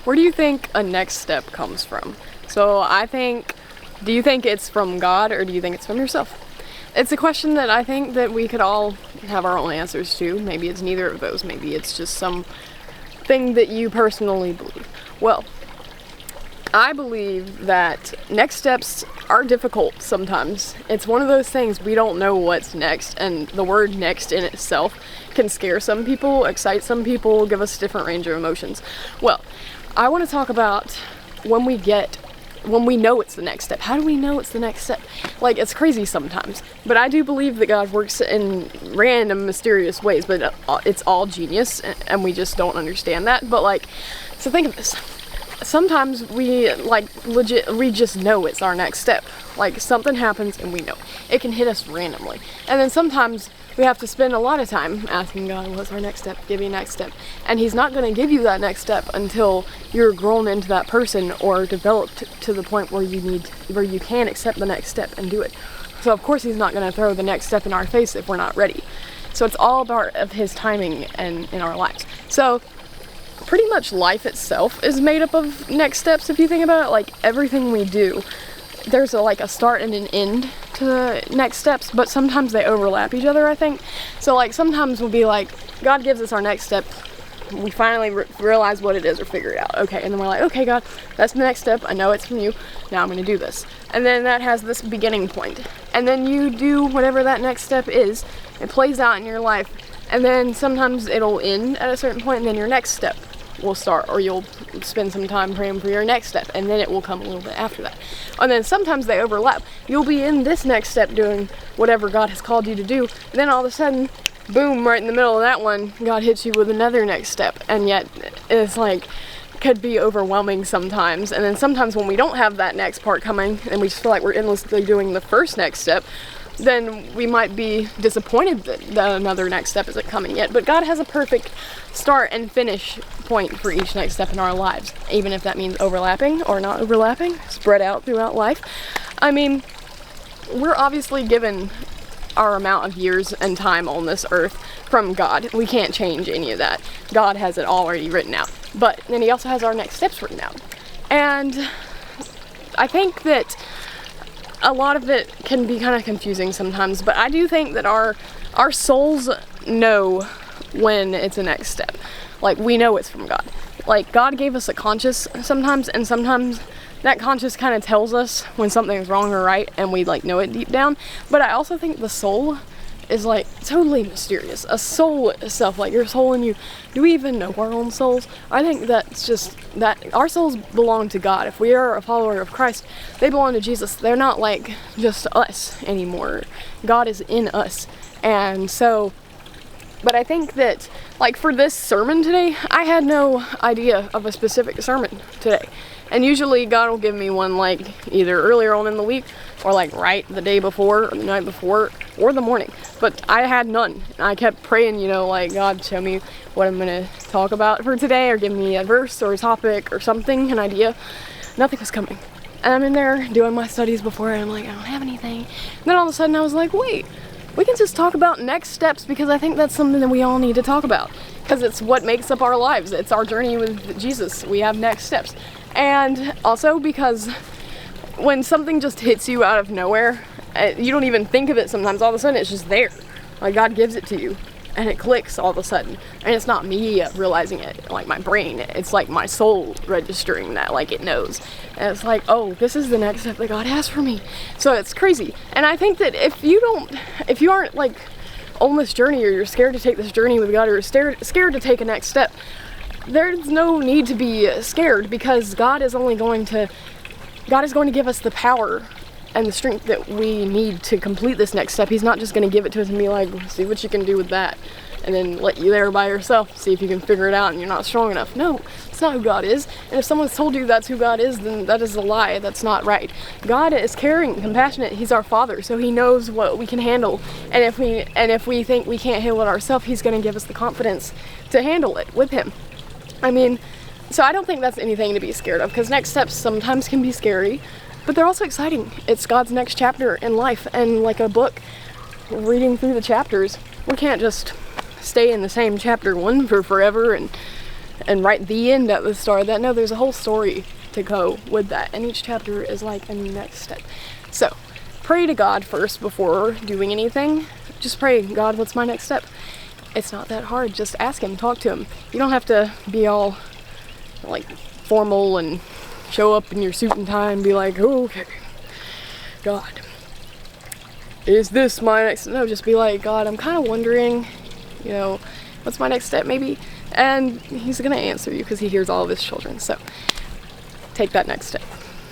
Where do you think a next step comes from? So I think, do you think it's from God or do you think it's from yourself? It's a question that I think that we could all have our own answers to. Maybe it's neither of those. Maybe it's just some thing that you personally believe. Well, I believe that next steps are difficult sometimes. It's one of those things we don't know what's next, and the word next in itself can scare some people, excite some people, give us a different range of emotions. Well, I want to talk about when we know it's the next step. How do we know it's the next step? Like, it's crazy sometimes, but I do believe that God works in random, mysterious ways, but it's all genius, and we just don't understand that. But like, so think of this. Sometimes we just know it's our next step. Like, something happens and we know. It can hit us randomly. And then sometimes we have to spend a lot of time asking God, what's our next step? Give me a next step. And He's not going to give you that next step until you're grown into that person or developed to the point where you can accept the next step and do it. So of course He's not going to throw the next step in our face if we're not ready. So it's all part of His timing and in our lives. So pretty much life itself is made up of next steps, if you think about it. Like, everything we do, there's a start and an end to the next steps, but sometimes they overlap each other, I think. So like, sometimes we'll be like, God gives us our next step, we finally realize what it is or figure it out. Okay, and then we're like, okay, God, that's the next step, I know it's from you, now I'm going to do this. And then that has this beginning point, and then you do whatever that next step is. It plays out in your life, and then sometimes it'll end at a certain point, and then your next step will start, or you'll spend some time praying for your next step, and then it will come a little bit after that. And then sometimes they overlap. You'll be in this next step doing whatever God has called you to do, and then all of a sudden, boom, right in the middle of that one, God hits you with another next step, and yet it's like, could be overwhelming sometimes. And then sometimes when we don't have that next part coming, and we just feel like we're endlessly doing the first next step, then we might be disappointed that another next step isn't coming yet. But God has a perfect start and finish point for each next step in our lives, even if that means overlapping or not overlapping, spread out throughout life. I mean, we're obviously given our amount of years and time on this earth from God. We can't change any of that. God has it already written out. But then He also has our next steps written out. And I think that a lot of it can be kind of confusing sometimes, but I do think that our souls know when it's a next step. Like, we know it's from God. Like, God gave us a conscience sometimes, and sometimes that conscience kind of tells us when something's wrong or right, and we know it deep down. But I also think the soul is totally mysterious. A soul itself, your soul in you. Do we even know our own souls? I think that's just that our souls belong to God. If we are a follower of Christ, they belong to Jesus. They're not just us anymore. God is in us. And so, but I think that for this sermon today, I had no idea of a specific sermon today. And usually God will give me one either earlier on in the week or right the day before or the night before or the morning. But I had none. I kept praying, God, show me what I'm going to talk about for today, or give me a verse or a topic or something, an idea. Nothing was coming. And I'm in there doing my studies before, and I'm like, I don't have anything. And then all of a sudden I was like, wait, we can just talk about next steps, because I think that's something that we all need to talk about. Because it's what makes up our lives. It's our journey with Jesus. We have next steps. And also because when something just hits you out of nowhere, you don't even think of it sometimes. All of a sudden it's just there. God gives it to you, and it clicks all of a sudden. And it's not me realizing it, my brain. It's my soul registering that, it knows. And it's oh, this is the next step that God has for me. So it's crazy. And I think that if you aren't on this journey, or you're scared to take this journey with God, or you're scared to take a next step, there's no need to be scared, because God is going to give us the power and the strength that we need to complete this next step. He's not just going to give it to us and be see what you can do with that, and then let you there by yourself, see if you can figure it out, and you're not strong enough. No, it's not who God is. And if someone's told you that's who God is, then that is a lie. That's not right. God is caring, compassionate. He's our Father, so He knows what we can handle. And if we think we can't handle it ourselves, He's going to give us the confidence to handle it with Him. I mean, so I don't think that's anything to be scared of, because next steps sometimes can be scary, but they're also exciting. It's God's next chapter in life, and like a book, reading through the chapters, we can't just stay in the same chapter 1 for forever and and write the end at the start of that. No, there's a whole story to go with that, and each chapter is like a next step. So pray to God first before doing anything. Just pray, God, what's my next step? It's not that hard. Just ask him, talk to him. You don't have to be all like formal and show up in your suit and tie and be like, oh, okay, God, is this my next? No, just be like, God, I'm kind of wondering, you know, what's my next step maybe? And he's gonna answer you because he hears all of his children. So take that next step.